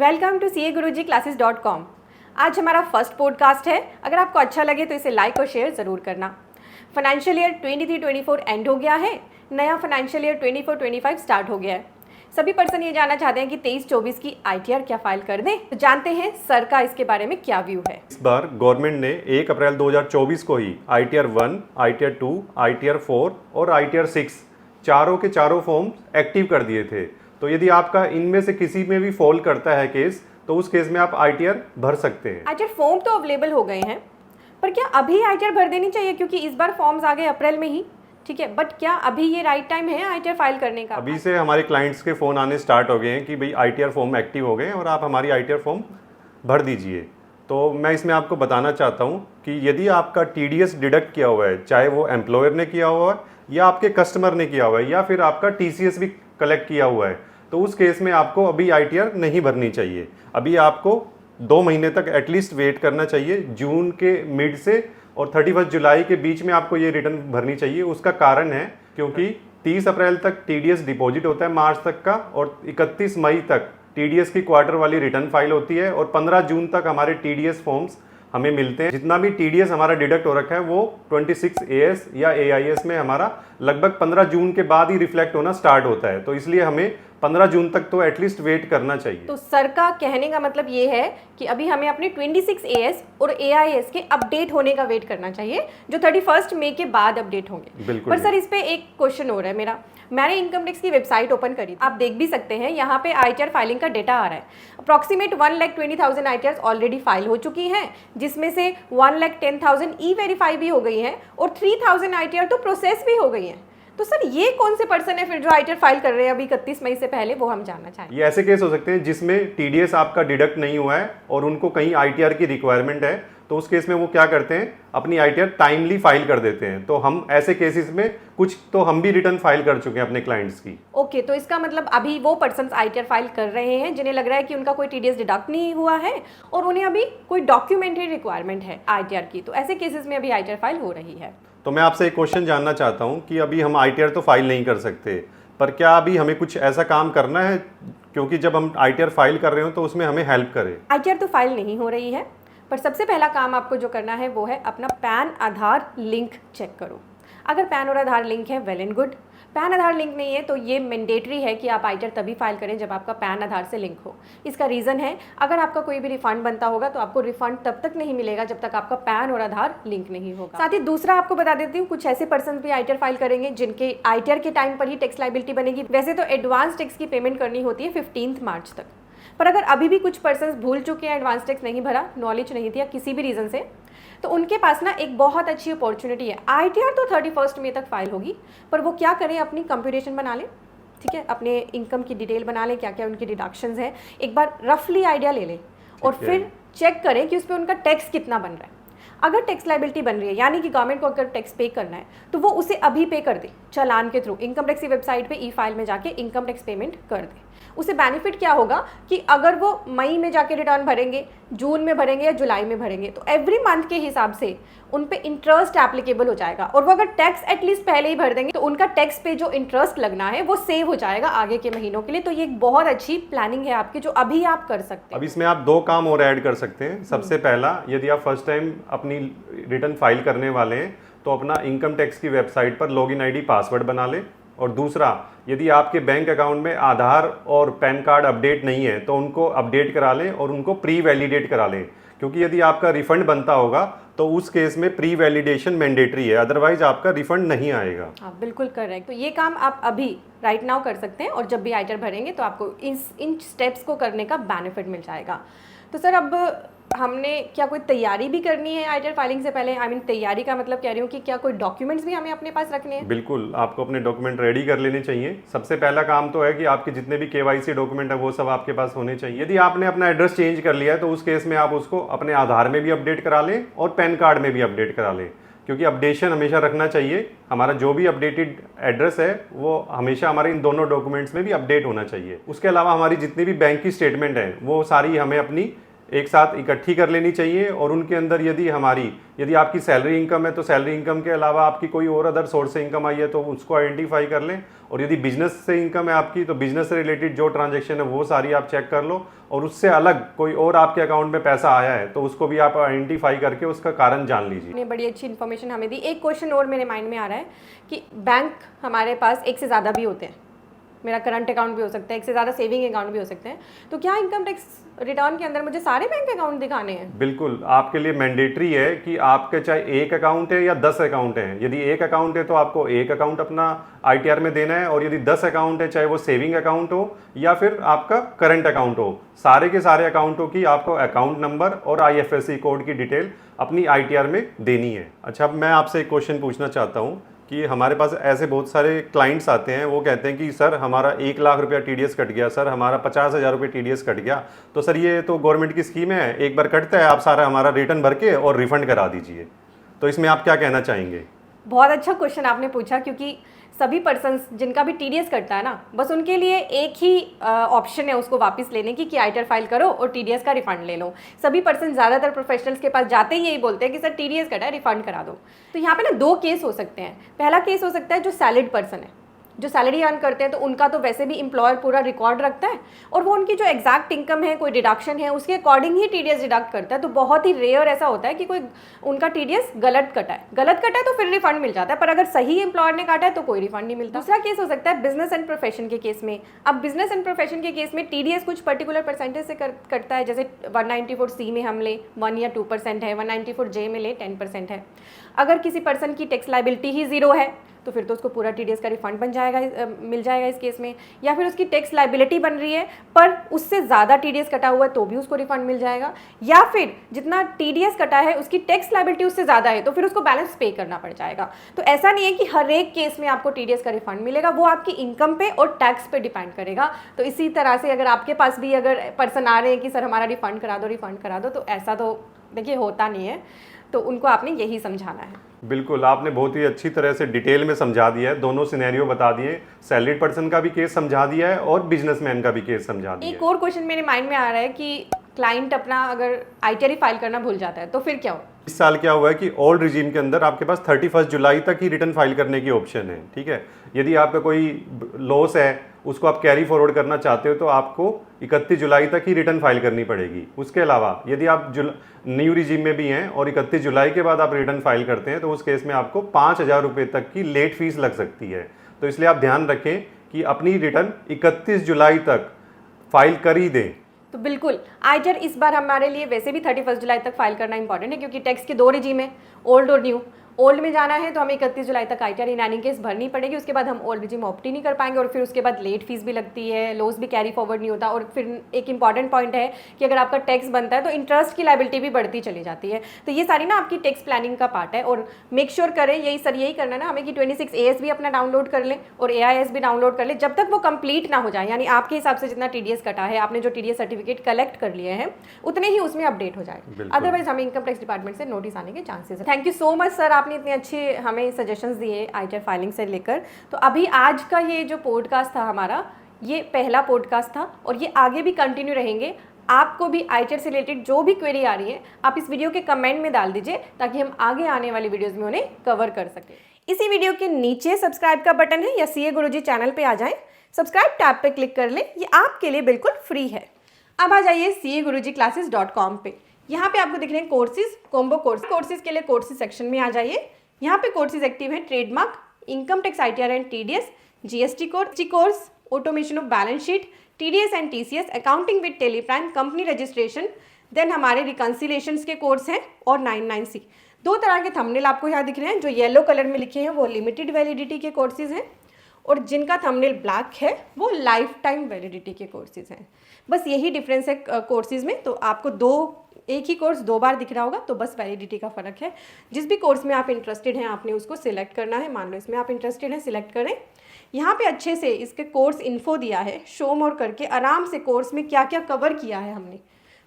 Welcome to CAGurujiClasses.com। आज हमारा first podcast है। अगर आपको अच्छा लगे तो इसे लाइक और शेयर ज़रूर करना। फाइनेंशियल ईयर 23-24 एंड हो गया है, नया फाइनेंशियल ईयर 24-25 स्टार्ट हो गया है। सभी पर्सन ये जानना चाहते हैं कि 23-24 की ITR क्या फाइल कर दें, तो जानते हैं सर का इसके बारे में क्या व्यू है। इस बार गवर्नमेंट ने 1 अप्रैल 2024 को ही ITR 1, ITR 2, ITR 4 और ITR 6 चारों के चारों फॉर्म एक्टिव कर दिए थे। तो यदि आपका इनमें से किसी में भी फॉल करता है केस, तो उस केस में आप ITR भर सकते हैं। ITR फॉर्म तो अवेलेबल हो गए हैं, पर क्या अभी ITR भर देनी चाहिए? क्योंकि इस बार फॉर्म्स आ गए अप्रैल में ही, ठीक है, बट क्या अभी ये राइट टाइम है ITR फाइल करने का? अभी से हमारे क्लाइंट्स के फ़ोन आने स्टार्ट हो गए हैं कि भाई ITR फॉर्म एक्टिव हो गए हैं और आप हमारी ITR फॉर्म भर दीजिए। तो मैं इसमें आपको बताना चाहता हूँ कि यदि आपका TDS डिडक्ट किया हुआ है, चाहे वो एम्प्लॉयर ने किया हुआ है या आपके कस्टमर ने किया हुआ है या फिर आपका TCS भी कलेक्ट किया हुआ है, तो उस केस में आपको अभी ITR नहीं भरनी चाहिए। अभी आपको 2 महीने तक एटलीस्ट वेट करना चाहिए। जून के मिड से और 31 जुलाई के बीच में आपको ये रिटर्न भरनी चाहिए। उसका कारण है क्योंकि 30 अप्रैल तक TDS डिपॉजिट होता है मार्च तक का, और 31 मई तक TDS की क्वार्टर वाली रिटर्न फाइल होती है, और 15 जून तक हमारे TDS फॉर्म्स हमें मिलते हैं। जितना भी TDS हमारा डिडक्ट हो रखा है वो 26 AS या AIS में हमारा लगभग 15 जून के बाद ही रिफ्लेक्ट होना स्टार्ट होता है। तो इसलिए हमें 15 जून तक तो एटलीस्ट वेट करना चाहिए। तो सर का कहने का मतलब ये है कि अभी हमें अपने 26 AS और AIS के अपडेट होने का वेट करना चाहिए, जो 31 मई के बाद अपडेट होंगे। बिल्कुल। पर सर इस पे एक क्वेश्चन हो रहा है मेरा। मैंने इनकम टैक्स की वेबसाइट ओपन करी, आप देख भी सकते हैं, यहाँ पे ITR फाइलिंग का डेटा आ रहा है। अप्रॉक्सीमेट 1,20,000 ITRs ऑलरेडी फाइल हो चुकी हैं, जिसमें से 1,10,000 E-वेरीफाई भी हो गई हैं और 3,000 ITR तो प्रोसेस भी हो गई हैं। तो सर ये कौन से पर्सन है फिर जो ITR फाइल कर रहे हैं अभी 31 मई से पहले, वो हम जानना चाहेंगे। ये ऐसे केस हो सकते हैं जिसमें TDS आपका डिडक्ट नहीं हुआ है और उनको कहीं ITR की रिक्वायरमेंट है, तो उस केस में वो क्या करते हैं, अपनी ITR टाइमली फाइल कर देते हैं। तो हम ऐसे केसेस में कुछ तो हम भी रिटर्न फाइल कर चुके हैं अपने क्लाइंट्स की। ओके, तो इसका मतलब अभी वो पर्सन ITR फाइल कर रहे हैं जिन्हें लग रहा है कि उनका कोई TDS डिडक्ट नहीं हुआ है और उन्हें अभी कोई डॉक्यूमेंट्री रिक्वायरमेंट है ITR की, तो ऐसे केसेस में अभी ITR फाइल हो रही है। तो मैं आपसे एक क्वेश्चन जानना चाहता हूँ कि अभी हम ITR तो फाइल नहीं कर सकते, पर क्या अभी हमें कुछ ऐसा काम करना है, क्योंकि जब हम ITR फाइल कर रहे हो तो उसमें हमें हेल्प करे। ITR तो फाइल नहीं हो रही है, पर सबसे पहला काम आपको जो करना है वो है अपना पैन आधार लिंक चेक करो। अगर पैन और आधार लिंक है, well and good. Pan Aadhaar link नहीं है तो ये मैंडेटरी है कि आप ITR तभी फाइल करें जब आपका पैन आधार से लिंक हो। इसका रीज़न है, अगर आपका कोई भी रिफंड बनता होगा तो आपको रिफंड तब तक नहीं मिलेगा जब तक आपका पैन और आधार लिंक नहीं होगा। साथ ही दूसरा आपको बता देती हूँ, कुछ ऐसे पर्सन भी ITR फाइल करेंगे जिनके ITR के टाइम पर ही टैक्स लायबिलिटी बनेगी। वैसे तो एडवांस टैक्स की पेमेंट करनी होती है 15 मार्च तक, पर अगर अभी भी कुछ पर्सन भूल चुके हैं, एडवांस टैक्स नहीं भरा, नॉलेज नहीं थी या किसी भी रीज़न से, तो उनके पास ना एक बहुत अच्छी अपॉर्चुनिटी है। ITR तो 31 मई तक फाइल होगी, पर वो क्या करें, अपनी कंप्यूटेशन बना लें, ठीक है, अपने इनकम की डिटेल बना लें, क्या क्या उनकी डिडक्शंस हैं, एक बार रफली आइडिया ले लें और फिर चेक करें कि उस पर उनका टैक्स कितना बन रहा है। अगर टैक्स लायबिलिटी बन रही है, यानी कि गवर्नमेंट को अगर टैक्स पे करना है, तो वो उसे अभी पे कर दे, चालान के थ्रू। इनकम टैक्स की वेबसाइट पे E-फाइल में जाके इनकम टैक्स पेमेंट कर दे। उसे बेनिफिट क्या होगा कि अगर वो मई में जाके रिटर्न भरेंगे, जून में भरेंगे या जुलाई में भरेंगे, तो एवरी मंथ के हिसाब से उन पे इंटरेस्ट एप्लीकेबल हो जाएगा। और वो अगर टैक्स एटलीस्ट पहले ही भर देंगे तो उनका टैक्स पे जो इंटरेस्ट लगना है वो सेव हो जाएगा आगे के महीनों के लिए। तो ये एक बहुत अच्छी प्लानिंग है आपकी, जो अभी आप कर सकते हैं। अब इसमें आप 2 काम और ऐड कर सकते हैं। सबसे पहला, यदि आप फर्स्ट टाइम अपनी रिटर्न फाइल करने वाले हैं तो अपना इनकम टैक्स की वेबसाइट पर लॉगिन ID पासवर्ड बना लें। और दूसरा, यदि आपके बैंक अकाउंट में आधार और पैन कार्ड अपडेट नहीं है तो उनको अपडेट करा लें और उनको प्री वैलिडेट करा लें, क्योंकि यदि आपका रिफंड बनता होगा तो उस केस में प्री वैलिडेशन मैंडेटरी है, अदरवाइज आपका रिफंड नहीं आएगा। हाँ, बिल्कुल करेक्ट। तो ये काम आप अभी राइट नाउ कर सकते हैं और जब भी ITR भरेंगे तो आपको इन स्टेप्स को करने का बेनिफिट मिल जाएगा। तो सर अब हमने क्या कोई तैयारी भी करनी है ITR फाइलिंग से पहले? तैयारी का मतलब कह रही हूँ कि क्या कोई डॉक्यूमेंट्स भी हमें अपने पास रखने हैं? बिल्कुल, आपको अपने डॉक्यूमेंट रेडी कर लेने चाहिए। सबसे पहला काम तो है कि आपके जितने भी KYC डॉक्यूमेंट है वो सब आपके पास होने चाहिए। यदि आपने अपना एड्रेस चेंज कर लिया है तो उस केस में आप उसको अपने आधार में भी अपडेट करा लें और पैन कार्ड में भी अपडेट करा लें, क्योंकि अपडेशन हमेशा रखना चाहिए। हमारा जो भी अपडेटेड एड्रेस है वो हमेशा हमारे इन दोनों डॉक्यूमेंट्स में भी अपडेट होना चाहिए। उसके अलावा हमारी जितनी भी बैंक की स्टेटमेंट है वो सारी हमें अपनी एक साथ इकट्ठी कर लेनी चाहिए, और उनके अंदर यदि आपकी सैलरी इनकम है तो सैलरी इनकम के अलावा आपकी कोई और अदर सोर्स से इनकम आई है तो उसको आइडेंटिफाई कर लें, और यदि बिजनेस से इनकम है आपकी तो बिजनेस से रिलेटेड जो ट्रांजैक्शन है वो सारी आप चेक कर लो, और उससे अलग कोई और आपके अकाउंट में पैसा आया है तो उसको भी आप आइडेंटिफाई करके उसका कारण जान लीजिए। ने बड़ी अच्छी इन्फॉर्मेशन हमें दी। एक क्वेश्चन और मेरे माइंड में आ रहा है कि बैंक हमारे पास एक से ज़्यादा भी होते हैं, मेरा करंट अकाउंट भी हो सकता है, एक से ज़्यादा सेविंग अकाउंट भी हो सकते हैं, तो क्या इनकम टैक्स रिटर्न के अंदर मुझे सारे बैंक अकाउंट दिखाने हैं? बिल्कुल, आपके लिए मैंडेटरी है कि आपके चाहे एक अकाउंट है या 10 अकाउंट हैं। यदि एक अकाउंट है तो आपको एक अकाउंट अपना आईटीआर में देना है, और यदि 10 अकाउंट है, चाहे वो सेविंग अकाउंट हो या फिर आपका करंट अकाउंट हो, सारे के सारे अकाउंटों की आपको अकाउंट नंबर और IFSC कोड की डिटेल अपनी आईटीआर में देनी है। अच्छा, अब मैं आपसे एक क्वेश्चन पूछना चाहता हूँ कि हमारे पास ऐसे बहुत सारे क्लाइंट्स आते हैं, वो कहते हैं कि सर हमारा 1 लाख रुपया TDS कट गया, सर हमारा 50,000 रुपये TDS कट गया, तो सर ये तो गवर्नमेंट की स्कीम है, एक बार कटता है, आप सारा हमारा रिटर्न भर के और रिफंड करा दीजिए, तो इसमें आप क्या कहना चाहेंगे? बहुत अच्छा क्वेश्चन आपने पूछा, क्योंकि सभी पर्सन्स जिनका भी TDS कटता है ना, बस उनके लिए एक ही ऑप्शन है उसको वापस लेने की कि आईटीआर फाइल करो और TDS का रिफंड ले लो। सभी पर्सन, ज़्यादातर प्रोफेशनल्स के पास जाते ही यही बोलते हैं कि सर TDS कटा है, रिफंड करा दो। तो यहाँ पे ना 2 केस हो सकते हैं। पहला केस हो सकता है जो सैलरीड पर्सन है, जो सैलरी अर्न करते हैं, तो उनका तो वैसे भी एम्प्लॉयर पूरा रिकॉर्ड रखता है और वो उनकी जो एग्जैक्ट इनकम है, कोई डिडक्शन है, उसके अकॉर्डिंग ही TDS डिडक्ट करता है। तो बहुत ही रेयर ऐसा होता है कि कोई उनका TDS गलत कटा है तो फिर रिफंड मिल जाता है, पर अगर सही एम्प्लॉयर ने काटा है तो कोई रिफंड नहीं मिलता। दूसरा केस हो सकता है बिजनेस एंड प्रोफेशन के केस में। अब बिजनेस एंड प्रोफेशन के केस में TDS कुछ पर्टिकुलर परसेंटेज से कटता है, जैसे 194C में हम ले 1 या 2% है, 194J में ले 10% है। अगर किसी पर्सन की टैक्स लायबिलिटी ही 0 है तो फिर तो उसको पूरा TDS का रिफंड मिल जाएगा इस केस में। या फिर उसकी टैक्स लायबिलिटी बन रही है पर उससे ज़्यादा TDS कटा हुआ है तो भी उसको रिफंड मिल जाएगा। या फिर जितना TDS कटा है उसकी टैक्स लायबिलिटी उससे ज़्यादा है तो फिर उसको बैलेंस पे करना पड़ जाएगा। तो ऐसा नहीं है कि हर एक केस में आपको TDS का रिफंड मिलेगा, वो आपकी इनकम पे और टैक्स पे डिपेंड करेगा। तो इसी तरह से अगर आपके पास भी अगर पर्सन आ रहे हैं कि सर हमारा रिफंड करा दो, तो ऐसा तो देखिए होता नहीं है, तो उनको आपने यही समझाना है। बिल्कुल, आपने बहुत ही अच्छी तरह से डिटेल में समझा दिया है, दोनों सिनेरियो बता दिए, सैलरीड पर्सन का भी केस समझा दिया है और बिजनेसमैन का भी केस समझा दिया है। एक और क्वेश्चन मेरे माइंड में आ रहा है कि क्लाइंट अपना अगर आईटीआर फाइल करना भूल जाता है तो फिर क्या हो? इस साल क्या हुआ है कि ओल्ड रिजीम के अंदर आपके पास 31 जुलाई तक ही रिटर्न फाइल करने की ऑप्शन है, ठीक है। यदि आपका कोई लॉस है उसको आप कैरी फॉरवर्ड करना चाहते हो तो आपको 31 जुलाई तक ही रिटर्न फाइल करनी पड़ेगी। उसके अलावा यदि आप न्यू रिजीम में भी हैं और 31 जुलाई के बाद आप रिटर्न फाइल करते हैं तो उस केस में आपको 5,000 रुपये तक की लेट फीस लग सकती है। तो इसलिए आप ध्यान रखें कि अपनी रिटर्न 31 जुलाई तक फाइल कर ही दें। तो बिल्कुल आईटीआर इस बार हमारे लिए वैसे भी 31 जुलाई तक फाइल करना इंपॉर्टेंट है, क्योंकि टैक्स के 2 रिजीम है, ओल्ड और न्यू। ओल्ड में जाना है तो हमें 31 जुलाई तक आईटीआर इन एनी केस भरनी पड़ेगी, उसके बाद हम ओल्ड रिजीम ऑप्ट ही नहीं कर पाएंगे और फिर उसके बाद लेट फीस भी लगती है, लॉस भी कैरी फॉरवर्ड नहीं होता। और फिर एक इंपॉर्टेंट पॉइंट है कि अगर आपका टैक्स बनता है तो इंटरेस्ट की लायबिलिटी भी बढ़ती चली जाती है। तो ये सारी ना आपकी टैक्स प्लानिंग का पार्ट है और मेक श्योर करें यही करना ना हमें कि 26 AS भी अपना डाउनलोड कर लें और AIS भी डाउनलोड कर लें जब तक वो कंप्लीट ना हो जाए, यानी आपके हिसाब से जितना TDS कटा है, आपने जो TDS सर्टिफिकेट कलेक्ट कर लिए हैं उतने ही उसमें अपडेट हो जाए, अदरवाइज हमें इनकम टैक्स डिपार्टमेंट से नोटिस आने के चांसेस है। Thank you so much sir, आपने इतने अच्छे हमें सजेशंस दिए आईटीआर फाइलिंग से लेकर। तो अभी आज का ये जो पॉडकास्ट था हमारा, ये पहला पॉडकास्ट था और ये आगे भी कंटिन्यू रहेंगे। आपको भी आईटीआर से रिलेटेड जो भी क्वेरी आ रही है आप इस वीडियो के कमेंट में डाल दीजिए ताकि हम आगे आने वाली वीडियोस में उन्हें कवर कर सकें। इसी वीडियो के नीचे सब्सक्राइब का बटन है या CA गुरुजी चैनल पे आ जाएं, सब्सक्राइब टैब पे क्लिक कर लें, ये आपके लिए बिल्कुल फ्री है। अब आ जाइए CAgurujiclasses.com पे, यहाँ पे आपको दिख रहे हैं कोर्सेज, कॉम्बो कोर्सेज के लिए कोर्सेज सेक्शन में आ जाइए। यहाँ पे कोर्सेज एक्टिव हैं trademark, income tax ITR and TDS, GST course, automation of balance sheet, TDS and TCS, accounting with Tally Prime, company registration, then हमारे रिकन्सिलेशंस के कोर्स हैं और 99C। 2 तरह के थंबनेल आपको यहाँ दिख रहे हैं, जो येलो कलर में लिखे हैं वो लिमिटेड वैलिडिटी के कोर्सेज हैं और जिनका थंबनेल ब्लैक है वो लाइफ टाइम वैलिडिटी के कोर्सेज हैं। बस यही डिफरेंस है कोर्सेज में। तो आपको एक ही कोर्स 2 बार दिख रहा होगा, तो बस वैलिडिटी का फ़र्क है। जिस भी कोर्स में आप इंटरेस्टेड हैं आपने उसको सिलेक्ट करना है। मान लो इसमें आप इंटरेस्टेड हैं, सिलेक्ट करें। यहाँ पे अच्छे से इसके कोर्स इन्फो दिया है, शो मोर करके आराम से कोर्स में क्या क्या कवर किया है हमने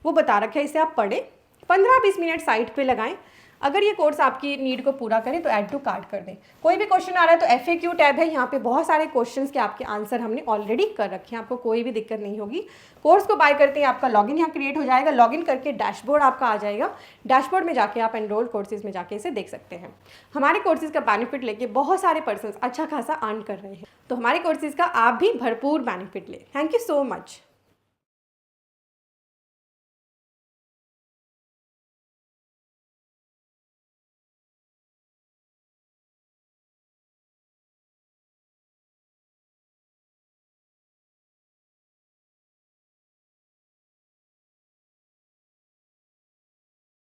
वो बता रखा है, इसे आप पढ़ें, 15-20 मिनट साइट पे लगाएं, अगर ये कोर्स आपकी नीड को पूरा करे तो ऐड टू कार्ट कर दें। कोई भी क्वेश्चन आ रहा है तो FAQ टैब है, यहाँ पे बहुत सारे क्वेश्चंस के आपके आंसर हमने ऑलरेडी कर रखे हैं, आपको कोई भी दिक्कत नहीं होगी। कोर्स को बाय करते हैं आपका लॉगिन यहाँ क्रिएट हो जाएगा, लॉगिन करके डैशबोर्ड आपका आ जाएगा, डैशबोर्ड में जाके आप एनरोल्ड कोर्सेज में जाके इसे देख सकते हैं। हमारे कोर्सेज का बेनिफिट लेके बहुत सारे पर्सन्स अच्छा खासा अर्न कर रहे हैं, तो हमारे कोर्सेज का आप भी भरपूर बेनिफिट लें। Thank you so much.